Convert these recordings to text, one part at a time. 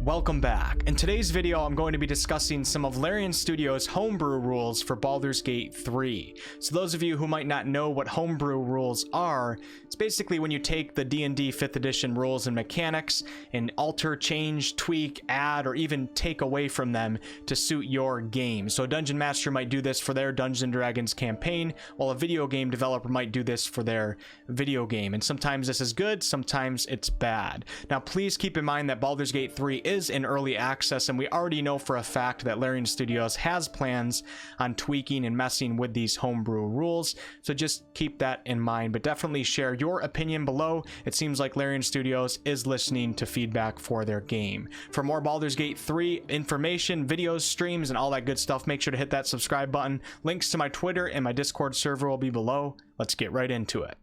Welcome back. In today's video, I'm going to be discussing some of Larian Studios' homebrew rules for Baldur's Gate 3. So those of you who might not know what homebrew rules are, it's basically when you take the D&D 5th edition rules and mechanics and alter, change, tweak, add, or even take away from them to suit your game. So a dungeon master might do this for their Dungeons & Dragons campaign, while a video game developer might do this for their video game. And sometimes this is good, sometimes it's bad. Now please keep in mind that Baldur's Gate 3 is in early access, and we already know for a fact that Larian Studios has plans on tweaking and messing with these homebrew rules, so just keep that in mind. But definitely share your opinion below. It seems like Larian Studios is listening to feedback for their game. For more Baldur's Gate 3 information, videos, streams, and all that good stuff, make sure to hit that subscribe button. Links to my Twitter and my Discord server will be below. Let's get right into it.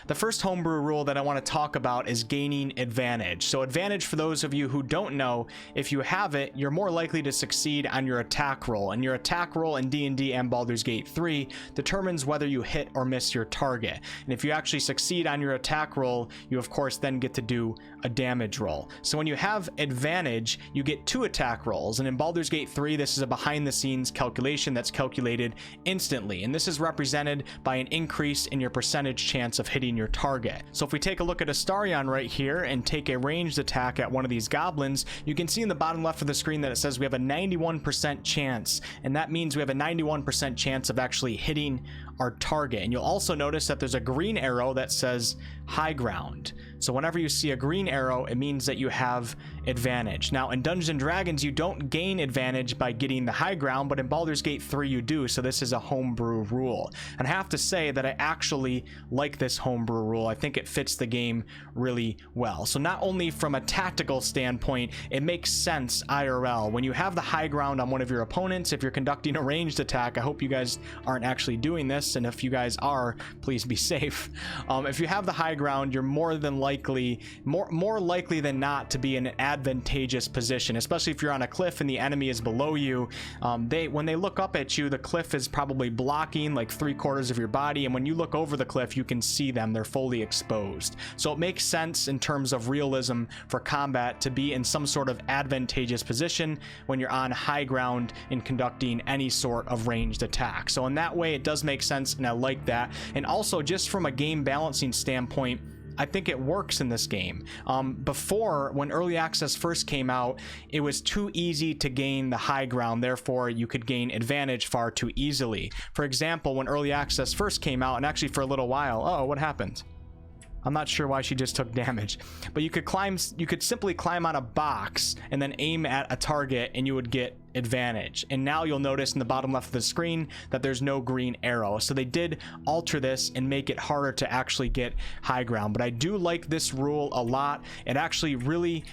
The first homebrew rule that I want to talk about is gaining advantage. So advantage, for those of you who don't know, if you have it, you're more likely to succeed on your attack roll. And your attack roll in D&D and Baldur's Gate 3 determines whether you hit or miss your target. And if you actually succeed on your attack roll, you of course then get to do a damage roll. So when you have advantage, you get 2 attack rolls. And in Baldur's Gate 3, this is a behind the scenes calculation that's calculated instantly. And this is represented by an increase in your percentage chance of hitting your target. So if we take a look at a Starion right here and take a ranged attack at one of these goblins, you can see in the bottom left of the screen that it says we have a 91% chance, and that means we have a 91% chance of actually hitting our target. And you'll also notice that there's a green arrow that says high ground. So whenever you see a green arrow, it means that you have advantage. Now in Dungeons & Dragons, you don't gain advantage by getting the high ground, but in Baldur's Gate 3 you do, so this is a homebrew rule. And I have to say that I actually like this homebrew rule. I think it fits the game really well. So not only from a tactical standpoint, it makes sense IRL. When you have the high ground on one of your opponents, if you're conducting a ranged attack, I hope you guys aren't actually doing this, and if you guys are, please be safe. If you have the high ground, you're more likely than not to be in an advantageous position, especially if you're on a cliff and the enemy is below you. When they look up at you, the cliff is probably blocking like 3/4 of your body, and when you look over the cliff, you can see them. They're fully exposed. So it makes sense in terms of realism for combat to be in some sort of advantageous position when you're on high ground in conducting any sort of ranged attack. So in that way, it does make sense, and I like that. And also, just from a game balancing standpoint, I think it works in this game. Before, when early access first came out, it was too easy to gain the high ground, therefore you could gain advantage far too easily. For example, when early access first came out, and actually for a little while, oh, what happened? I'm not sure why she just took damage, but you could simply climb on a box and then aim at a target and you would get advantage. And now you'll notice in the bottom left of the screen that there's no green arrow. So they did alter this and make it harder to actually get high ground. But I do like this rule a lot. It actually really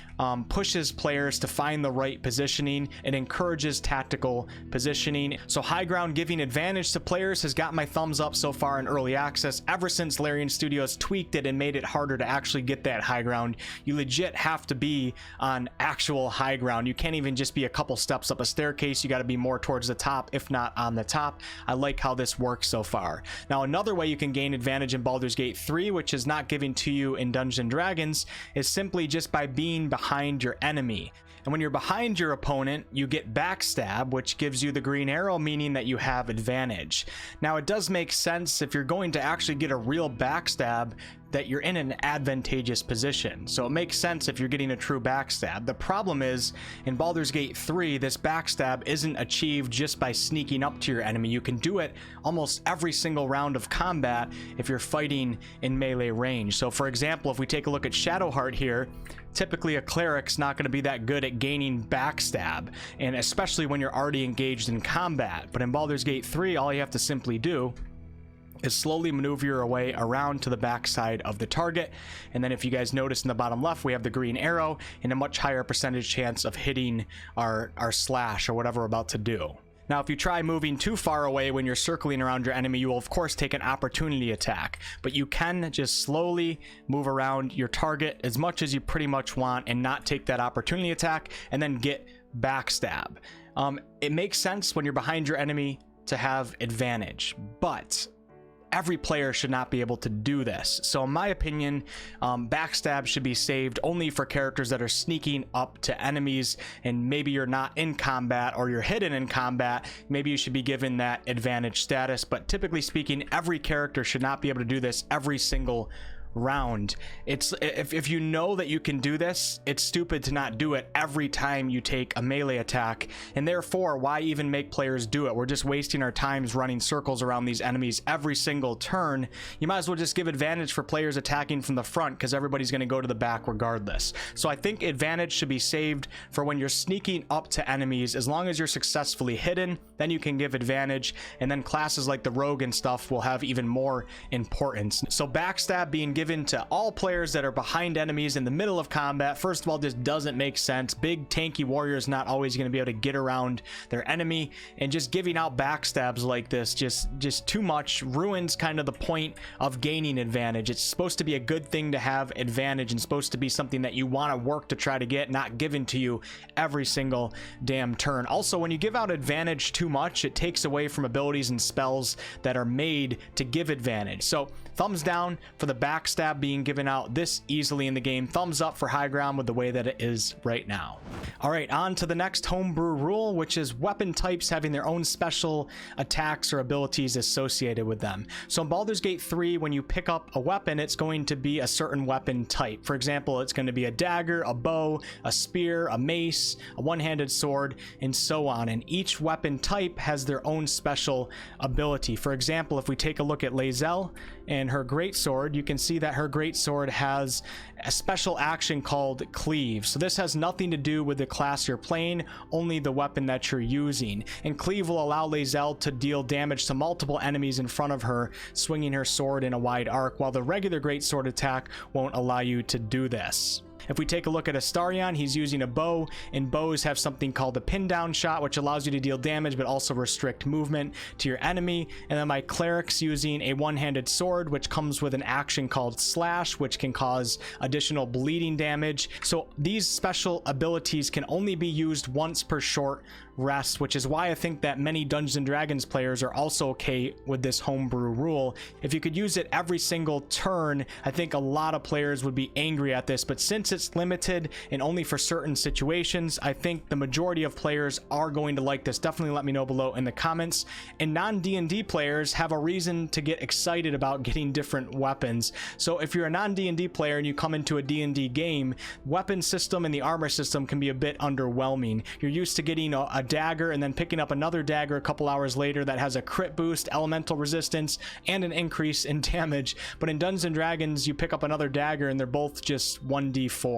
pushes players to find the right positioning. It encourages tactical positioning. So high ground giving advantage to players has got my thumbs up so far in early access. Ever since Larian Studios tweaked it and made it harder to actually get that high ground, you legit have to be on actual high ground. You can't even just be a couple steps up a staircase. You got to be more towards the top, if not on the top. I like how this works so far. Now another way you can gain advantage in Baldur's Gate 3, which is not given to you in Dungeons & Dragons, is simply just by being behind your enemy. And when you're behind your opponent, you get backstab, which gives you the green arrow, meaning that you have advantage. Now it does make sense if you're going to actually get a real backstab that you're in an advantageous position. So it makes sense if you're getting a true backstab. The problem is, in Baldur's Gate 3, this backstab isn't achieved just by sneaking up to your enemy. You can do it almost every single round of combat if you're fighting in melee range. So for example, if we take a look at Shadowheart here, typically a cleric's not going to be that good at gaining backstab, and especially when you're already engaged in combat. But in Baldur's Gate 3, all you have to simply do is slowly maneuver your way around to the backside of the target. And then if you guys notice in the bottom left, we have the green arrow and a much higher percentage chance of hitting our slash or whatever we're about to do. Now, if you try moving too far away when you're circling around your enemy, you will of course take an opportunity attack, but you can just slowly move around your target as much as you pretty much want and not take that opportunity attack and then get backstab. It makes sense when you're behind your enemy to have advantage, but every player should not be able to do this. So in my opinion, backstab should be saved only for characters that are sneaking up to enemies, and maybe you're not in combat or you're hidden in combat. Maybe you should be given that advantage status, but typically speaking, every character should not be able to do this every single round. It's if you know that you can do this, it's stupid to not do it every time you take a melee attack, and therefore why even make players do it? We're just wasting our times running circles around these enemies every single turn. You might as well just give advantage for players attacking from the front, because everybody's going to go to the back regardless. So I think advantage should be saved for when you're sneaking up to enemies. As long as you're successfully hidden, then you can give advantage, and then classes like the rogue and stuff will have even more importance. So backstab being given to all players that are behind enemies in the middle of combat, first of all, just doesn't make sense. Big tanky warriors not always going to be able to get around their enemy, and just giving out backstabs like this just too much, ruins kind of the point of gaining advantage. It's supposed to be a good thing to have advantage, and supposed to be something that you want to work to try to get, not given to you every single damn turn. Also, when you give out advantage too much, it takes away from abilities and spells that are made to give advantage. So thumbs down for the backstab being given out this easily in the game. Thumbs up for high ground with the way that it is right now. All right, on to the next homebrew rule, which is weapon types having their own special attacks or abilities associated with them. So in Baldur's Gate 3, when you pick up a weapon, it's going to be a certain weapon type. For example, it's going to be a dagger, a bow, a spear, a mace, a one-handed sword, and so on. And each weapon type has their own special ability. For example, if we take a look at Lae'zel and her greatsword, you can see that her greatsword has a special action called Cleave. So this has nothing to do with the class you're playing, only the weapon that you're using. And Cleave will allow Lae'zel to deal damage to multiple enemies in front of her, swinging her sword in a wide arc, while the regular greatsword attack won't allow you to do this. If we take a look at Astarion, he's using a bow, and bows have something called a pin down shot, which allows you to deal damage but also restrict movement to your enemy. And then my cleric's using a one-handed sword, which comes with an action called slash, which can cause additional bleeding damage. So these special abilities can only be used once per short rest, which is why I think that many Dungeons and Dragons players are also okay with this homebrew rule. If you could use it every single turn, I think a lot of players would be angry at this, but since it's limited and only for certain situations, I think the majority of players are going to like this. Definitely let me know below in the comments. And non-D&D players have a reason to get excited about getting different weapons. So if you're a non-D&D player and you come into a D&D game, weapon system and the armor system can be a bit underwhelming. You're used to getting a dagger and then picking up another dagger a couple hours later that has a crit boost, elemental resistance, and an increase in damage. But in Dungeons and Dragons, you pick up another dagger and they're both just 1d4.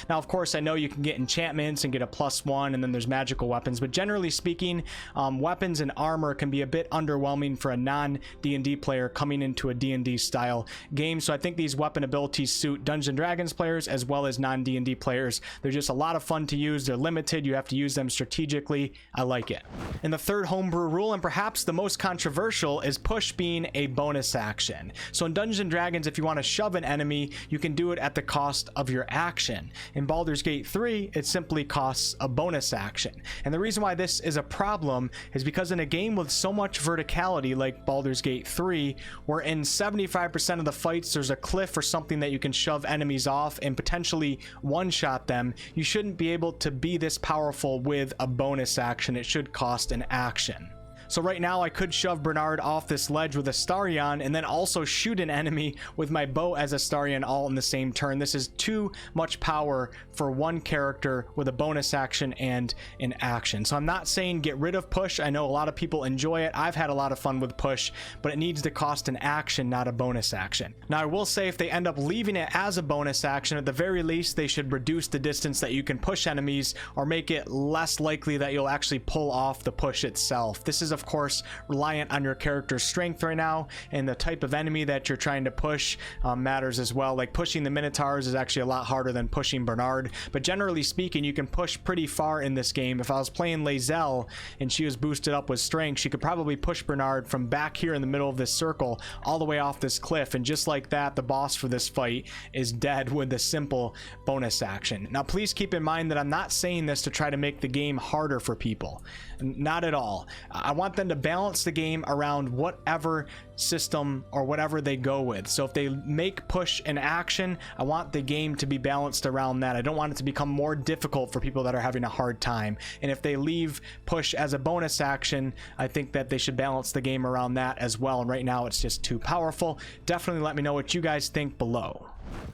Now, of course, I know you can get enchantments and get a +1, and then there's magical weapons, but generally speaking, weapons and armor can be a bit underwhelming for a non-D&D player coming into a D&D style game. So I think these weapon abilities suit Dungeons and Dragons players as well as non-D&D players. They're just a lot of fun to use. They're limited. You have to use them strategically. I like it. And the third homebrew rule, and perhaps the most controversial, is push being a bonus action. So in Dungeons and Dragons, if you want to shove an enemy, you can do it at the cost of your action. In Baldur's Gate 3, it simply costs a bonus action. And the reason why this is a problem is because in a game with so much verticality like Baldur's Gate 3, where in 75% of the fights there's a cliff or something that you can shove enemies off and potentially one-shot them, you shouldn't be able to be this powerful with a bonus action. It should cost an action. So right now I could shove Bernard off this ledge with Astarion and then also shoot an enemy with my bow as Astarion all in the same turn. This is too much power for one character with a bonus action and an action. So I'm not saying get rid of push. I know a lot of people enjoy it. I've had a lot of fun with push, but it needs to cost an action, not a bonus action. Now I will say if they end up leaving it as a bonus action, at the very least they should reduce the distance that you can push enemies or make it less likely that you'll actually pull off the push itself. This is of course reliant on your character's strength right now, and the type of enemy that you're trying to push matters as well. Like pushing the Minotaurs is actually a lot harder than pushing Bernard, but generally speaking you can push pretty far in this game. If I was playing Lae'zel and she was boosted up with strength, she could probably push Bernard from back here in the middle of this circle all the way off this cliff, and just like that the boss for this fight is dead with a simple bonus action. Now please keep in mind that I'm not saying this to try to make the game harder for people, not at all. I want want them to balance the game around whatever system or whatever they go with. So if they make push an action, I want the game to be balanced around that. I don't want it to become more difficult for people that are having a hard time. And if they leave push as a bonus action, I think that they should balance the game around that as well. And right now it's just too powerful. Definitely let me know what you guys think below.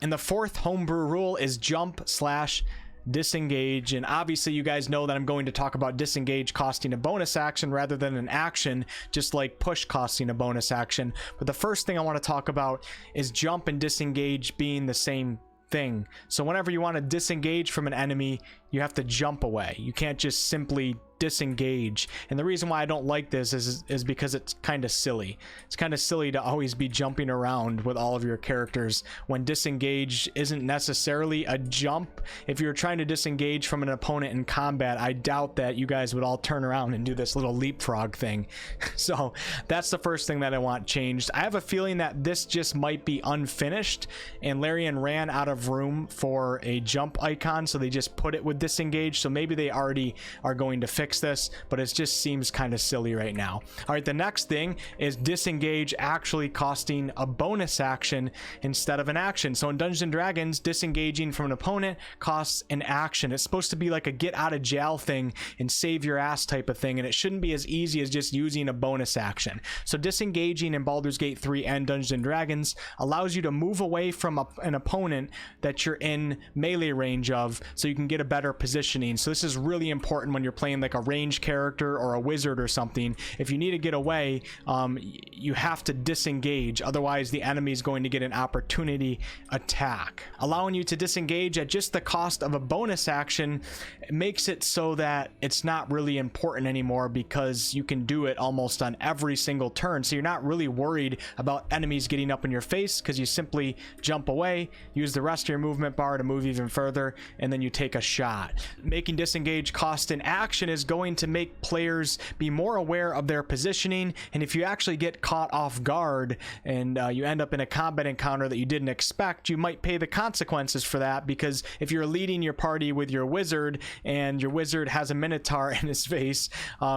And the fourth homebrew rule is jump/disengage, and obviously you guys know that I'm going to talk about disengage costing a bonus action rather than an action, just like push costing a bonus action. But the first thing I want to talk about is jump and disengage being the same thing. So whenever you want to disengage from an enemy, you have to jump away. You can't just simply disengage. And the reason why I don't like this is because it's kind of silly. It's kind of silly to always be jumping around with all of your characters when disengage isn't necessarily a jump. If you're trying to disengage from an opponent in combat, I doubt that you guys would all turn around and do this little leapfrog thing. So that's the first thing that I want changed. I have a feeling that this just might be unfinished, and Larian ran out of room for a jump icon, so they just put it with disengage. So maybe they already are going to fix this, but it just seems kind of silly right now. All right, the next thing is disengage actually costing a bonus action instead of an action. So in Dungeons and Dragons, disengaging from an opponent costs an action. It's supposed to be like a get out of jail thing and save your ass type of thing, and it shouldn't be as easy as just using a bonus action. So disengaging in Baldur's Gate 3 and Dungeons and Dragons allows you to move away from an opponent that you're in melee range of, so you can get a better positioning. So this is really important when you're playing like a ranged character or a wizard or something. If you need to get away, you have to disengage, otherwise the enemy is going to get an opportunity attack. Allowing you to disengage at just the cost of a bonus action makes it so that it's not really important anymore, because you can do it almost on every single turn. So you're not really worried about enemies getting up in your face, because you simply jump away, use the rest of your movement bar to move even further, and then you take a shot. Making disengage cost an action is going to make players be more aware of their positioning, and if you actually get caught off guard and you end up in a combat encounter that you didn't expect, you might pay the consequences for that, because if you're leading your party with your wizard and your wizard has a minotaur in his face,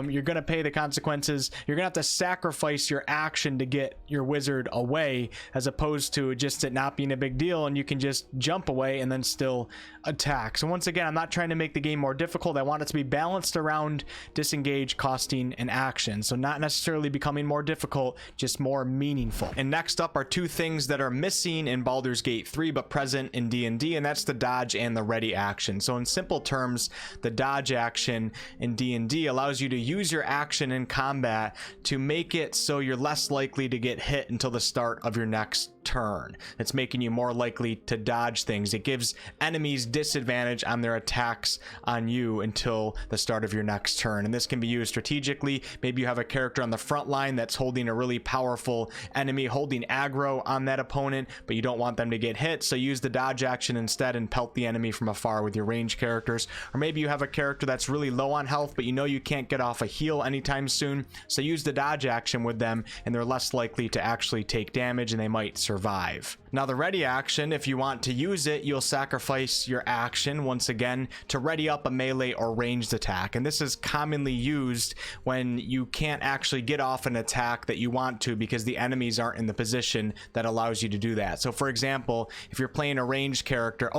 you're gonna pay the consequences. You're gonna have to sacrifice your action to get your wizard away, as opposed to just it not being a big deal and you can just jump away and then still attack. So once again, I'm not trying to make the game more difficult. I want it to be balanced around disengage costing an action, so not necessarily becoming more difficult, just more meaningful. And next up are two things that are missing in Baldur's Gate 3 but present in D&D, and that's the dodge and the ready action. So in simple terms, the dodge action in D&D allows you to use your action in combat to make it so you're less likely to get hit until the start of your next turn. It's making you more likely to dodge things. It gives enemies disadvantage on their attacks on you until the start of your next turn, and this can be used strategically. Maybe you have a character on the front line that's holding a really powerful enemy, holding aggro on that opponent, but you don't want them to get hit, so use the dodge action instead and pelt the enemy from afar with your ranged characters. Or maybe you have a character that's really low on health, but you know you can't get off a heal anytime soon, so use the dodge action with them, and they're less likely to actually take damage and they might survive. Now the ready action, if you want to use it, you'll sacrifice your action once again to ready up a melee or ranged attack, and this is commonly used when you can't actually get off an attack that you want to because the enemies aren't in the position that allows you to do that. So for example, if you're playing a ranged character,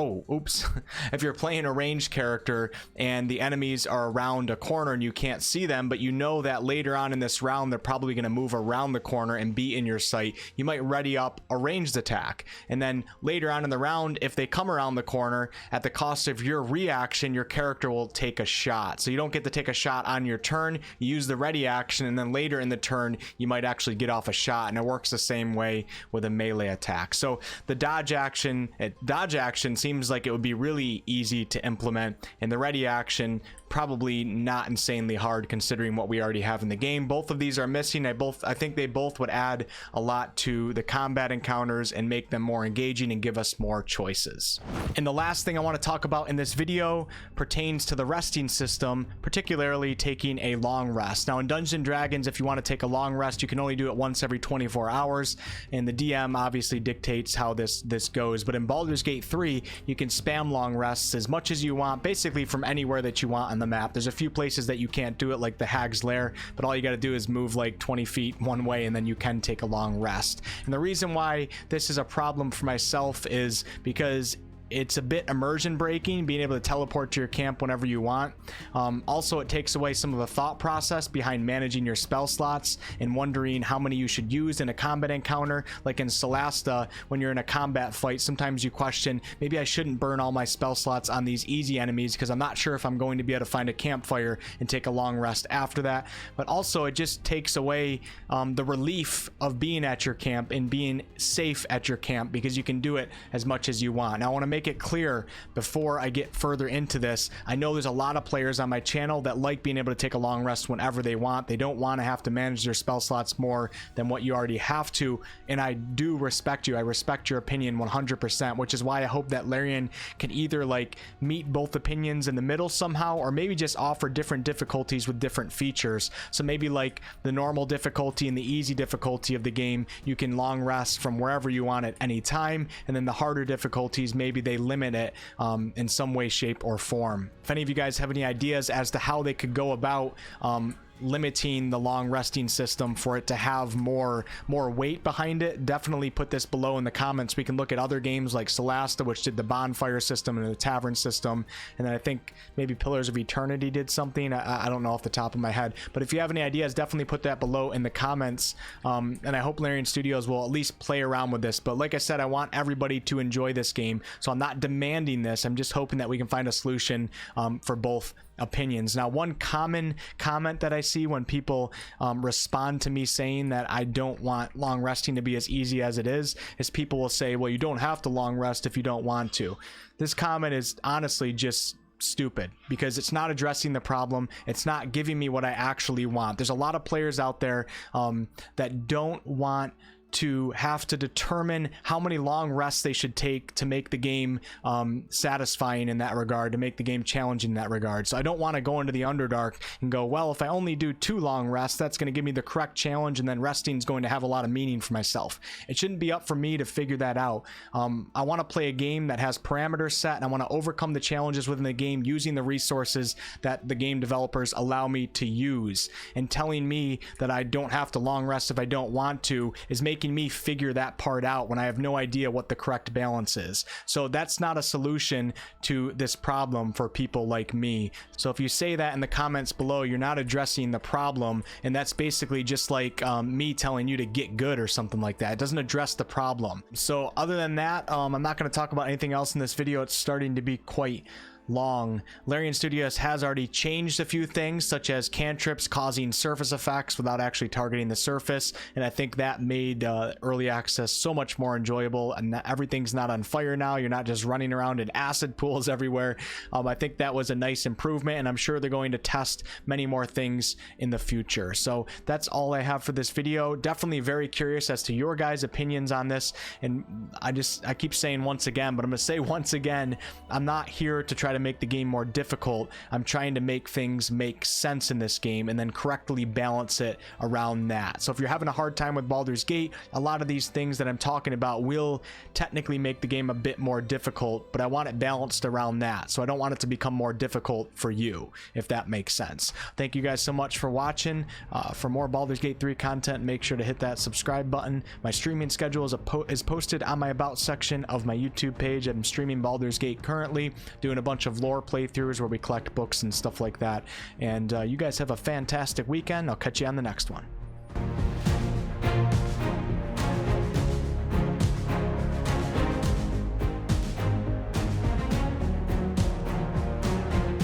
if you're playing a ranged character and the enemies are around a corner and you can't see them, but you know that later on in this round they're probably going to move around the corner and be in your sight, you might ready up a ranged attack, and then later on in the round, if they come around the corner, at the cost of your reaction, your character will take a shot. So you don't get to take a shot on your turn, you use the ready action, and then later in the turn you might actually get off a shot, and it works the same way with a melee attack. So the dodge action seems like it would be really easy to implement, and the ready action probably not insanely hard considering what we already have in the game. Both of these are missing. I think they both would add a lot to the combat encounters and make them more engaging and give us more choices. And the last thing I want to talk about in this video pertains to the resting system, particularly taking a long rest. Now in Dungeons and Dragons, if you want to take a long rest, you can only do it once every 24 hours, and the DM obviously dictates how this goes. But in Baldur's Gate 3, you can spam long rests as much as you want, basically from anywhere that you want on on the map. There's a few places that you can't do it, like the Hag's Lair, but all you got to do is move like 20 feet one way and then you can take a long rest. And the reason why this is a problem for myself is because it's a bit immersion breaking, being able to teleport to your camp whenever you want. Also, it takes away some of the thought process behind managing your spell slots and wondering how many you should use in a combat encounter. Like in Stadia, when you're in a combat fight, sometimes you question, maybe I shouldn't burn all my spell slots on these easy enemies because I'm not sure if I'm going to be able to find a campfire and take a long rest after that. But also, it just takes away the relief of being at your camp and being safe at your camp, because you can do it as much as you want. Now, I want to make it clear before I get further into this, I know there's a lot of players on my channel that like being able to take a long rest whenever they want. They don't want to have to manage their spell slots more than what you already have to, and I do respect you. I respect your opinion 100%, which is why I hope that Larian can either like meet both opinions in the middle somehow, or maybe just offer different difficulties with different features. So maybe like the normal difficulty and the easy difficulty of the game, you can long rest from wherever you want at any time, and then the harder difficulties, maybe they limit it in some way, shape, or form. If any of you guys have any ideas as to how they could go about limiting the long resting system for it to have more weight behind it, definitely put this below in the comments. We can look at other games like Stadia, which did the bonfire system and the tavern system, and then I think maybe Pillars of Eternity did something. I don't know off the top of my head, but if you have any ideas, definitely put that below in the comments, and I hope Larian Studios will at least play around with this. But like I said, I want everybody to enjoy this game, so I'm not demanding this. I'm just hoping that we can find a solution for both opinions. Now, one common comment that I see when people respond to me saying that I don't want long resting to be as easy as it is people will say, well, you don't have to long rest if you don't want to. This comment is honestly just stupid, because it's not addressing the problem. It's not giving me what I actually want. There's a lot of players out there that don't want to have to determine how many long rests they should take to make the game satisfying in that regard, to make the game challenging in that regard. So I don't want to go into the Underdark and go, well, if I only do 2 long rests, that's going to give me the correct challenge, and then resting is going to have a lot of meaning for myself. It shouldn't be up for me to figure that out. I want to play a game that has parameters set, and I want to overcome the challenges within the game using the resources that the game developers allow me to use. And telling me that I don't have to long rest if I don't want to is making me figure that part out when I have no idea what the correct balance is. So that's not a solution to this problem for people like me. So if you say that in the comments below, you're not addressing the problem, and that's basically just like me telling you to get good or something like that. It doesn't address the problem. So other than that, I'm not going to talk about anything else in this video. It's starting to be quite long. Larian Studios has already changed a few things, such as cantrips causing surface effects without actually targeting the surface, and I think that made early access so much more enjoyable, and everything's not on fire now. You're not just running around in acid pools everywhere. I think that was a nice improvement, and I'm sure they're going to test many more things in the future. So that's all I have for this video. Definitely very curious as to your guys' opinions on this, and I keep saying once again, but I'm gonna say once again, I'm not here to try to make the game more difficult. I'm trying to make things make sense in this game and then correctly balance it around that. So if you're having a hard time with Baldur's Gate, a lot of these things that I'm talking about will technically make the game a bit more difficult, but I want it balanced around that. So I don't want it to become more difficult for you, if that makes sense. Thank you guys so much for watching. For more Baldur's Gate 3 content, make sure to hit that subscribe button. My streaming schedule is posted on my About section of my YouTube page. I'm streaming Baldur's Gate currently, doing a bunch of lore playthroughs where we collect books and stuff like that. And you guys have a fantastic weekend. I'll catch you on the next one.